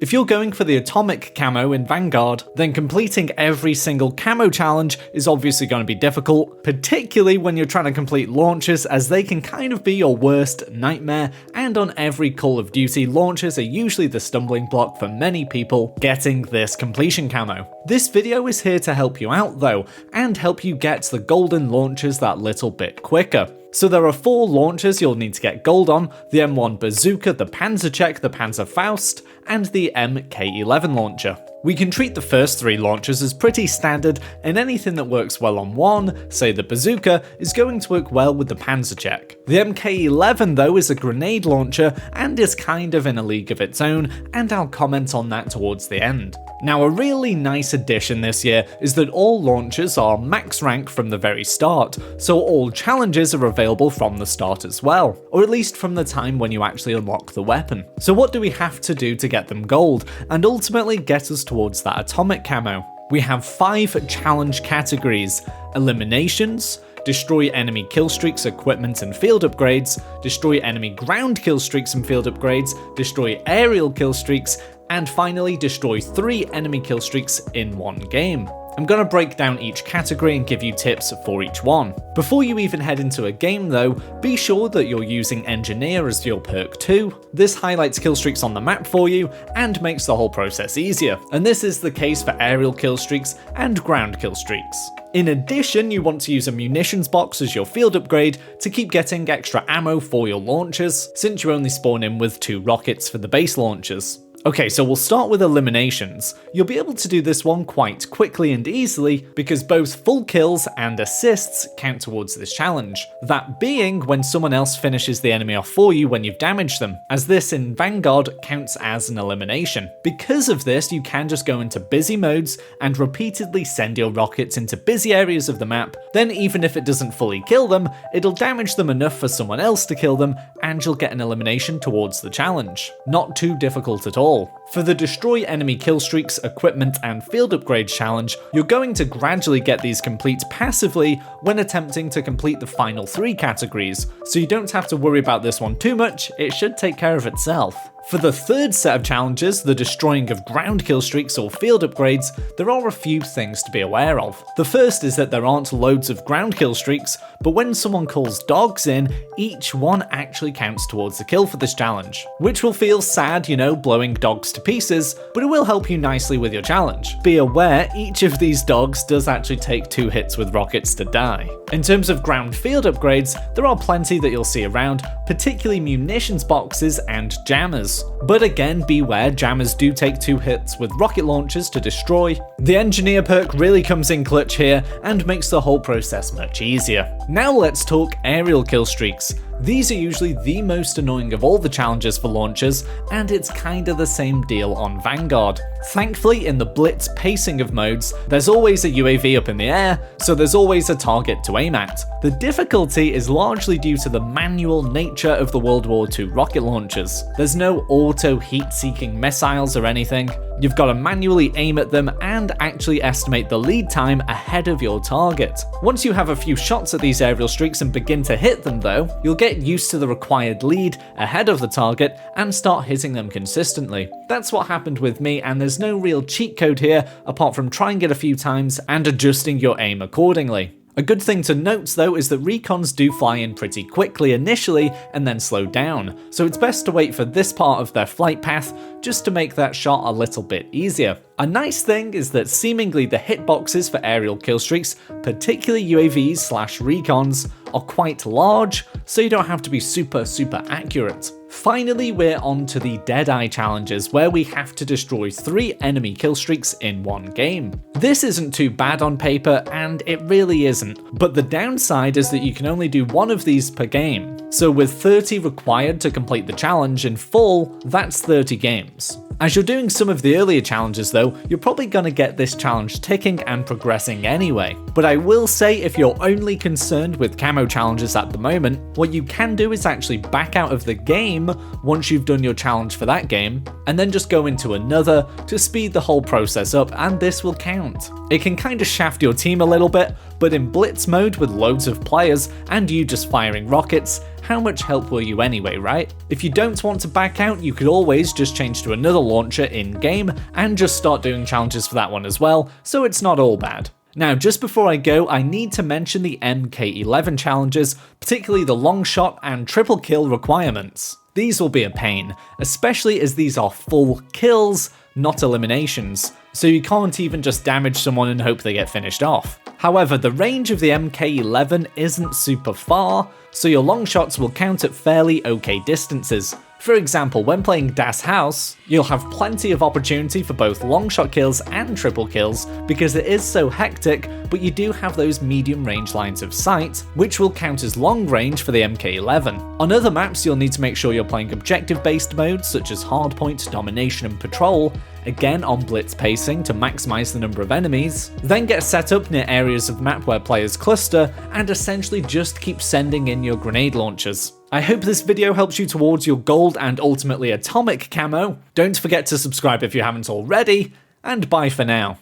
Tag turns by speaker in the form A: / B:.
A: If you're going for the atomic camo in Vanguard, then completing every single camo challenge is obviously going to be difficult, particularly when you're trying to complete launches, as they can kind of be your worst nightmare, and on every Call of Duty, launches are usually the stumbling block for many people getting this completion camo. This video is here to help you out though, and help you get the golden launches that little bit quicker. So there are 4 launchers you'll need to get gold on: the M1 bazooka, the panzercheck, the panzerfaust, and the Mk11 launcher. We can treat the first 3 launchers as pretty standard, and anything that works well on one, say the bazooka, is going to work well with the panzercheck. The Mk11 though is a grenade launcher and is kind of in a league of its own, and I'll comment on that towards the end. Now, a really nice addition this year is that all launchers are max rank from the very start, so all challenges are available from the start as well, or at least from the time when you actually unlock the weapon. So what do we have to do to get them gold, and ultimately get us towards that atomic camo? We have 5 challenge categories: Eliminations, destroy enemy killstreaks, equipment and field upgrades, destroy enemy ground killstreaks and field upgrades, destroy aerial killstreaks, and finally destroy 3 enemy killstreaks in one game. I'm going to break down each category and give you tips for each one. Before you even head into a game though, be sure that you're using Engineer as your perk too. This highlights killstreaks on the map for you and makes the whole process easier, and this is the case for aerial killstreaks and ground killstreaks. In addition, you want to use a munitions box as your field upgrade to keep getting extra ammo for your launchers, since you only spawn in with 2 rockets for the base launchers. Okay, so we'll start with eliminations. You'll be able to do this one quite quickly and easily because both full kills and assists count towards this challenge. That being when someone else finishes the enemy off for you when you've damaged them, as this in Vanguard counts as an elimination. Because of this, you can just go into busy modes and repeatedly send your rockets into busy areas of the map. Then even if it doesn't fully kill them, it'll damage them enough for someone else to kill them, and you'll get an elimination towards the challenge. Not too difficult at all. For the destroy enemy killstreaks, equipment and field upgrade challenge, you're going to gradually get these complete passively when attempting to complete the final 3 categories, so you don't have to worry about this one too much, it should take care of itself. For the 3rd set of challenges, the destroying of ground killstreaks or field upgrades, there are a few things to be aware of. The first is that there aren't loads of ground killstreaks, but when someone calls dogs in, each one actually counts towards the kill for this challenge. Which will feel sad, you know, blowing dogs to pieces, but it will help you nicely with your challenge. Be aware, each of these dogs does actually take 2 hits with rockets to die. In terms of ground field upgrades, there are plenty that you'll see around, particularly munitions boxes and jammers. But again, beware, jammers do take 2 hits with rocket launchers to destroy. The engineer perk really comes in clutch here and makes the whole process much easier. Now let's talk aerial killstreaks. These are usually the most annoying of all the challenges for launchers, and it's kinda the same deal on Vanguard. Thankfully, in the blitz pacing of modes, there's always a UAV up in the air, so there's always a target to aim at. The difficulty is largely due to the manual nature of the World War II rocket launchers. There's no auto heat-seeking missiles or anything. You've got to manually aim at them and actually estimate the lead time ahead of your target. Once you have a few shots at these aerial streaks and begin to hit them though, you'll get used to the required lead ahead of the target and start hitting them consistently. That's what happened with me, and there's no real cheat code here apart from trying it a few times and adjusting your aim accordingly. A good thing to note though is that recons do fly in pretty quickly initially and then slow down, so it's best to wait for this part of their flight path just to make that shot a little bit easier. A nice thing is that seemingly the hitboxes for aerial killstreaks, particularly UAVs/recons, are quite large, so you don't have to be super accurate. Finally, we're on to the Deadeye challenges, where we have to destroy 3 enemy killstreaks in one game. This isn't too bad on paper, and it really isn't, but the downside is that you can only do 1 of these per game. So with 30 required to complete the challenge in full, that's 30 games. As you're doing some of the earlier challenges though, you're probably gonna get this challenge ticking and progressing anyway. But I will say, if you're only concerned with camo challenges at the moment, what you can do is actually back out of the game once you've done your challenge for that game, and then just go into another to speed the whole process up, and this will count. It can kinda shaft your team a little bit, but in blitz mode with loads of players and you just firing rockets, how much help were you anyway, right? If you don't want to back out, you could always just change to another launcher in-game and just start doing challenges for that one as well, so it's not all bad. Now, just before I go, I need to mention the Mk11 challenges, particularly the long shot and triple kill requirements. These will be a pain, especially as these are full kills, not eliminations, so you can't even just damage someone and hope they get finished off. However, the range of the Mk11 isn't super far, so your long shots will count at fairly okay distances. For example, when playing Das Haus, you'll have plenty of opportunity for both long shot kills and triple kills because it is so hectic, but you do have those medium range lines of sight, which will count as long range for the Mk11. On other maps, you'll need to make sure you're playing objective based modes such as hardpoint, domination and patrol, again on blitz pacing to maximize the number of enemies, then get set up near areas of the map where players cluster, and essentially just keep sending in your grenade launchers. I hope this video helps you towards your gold and ultimately atomic camo. Don't forget to subscribe if you haven't already, and bye for now.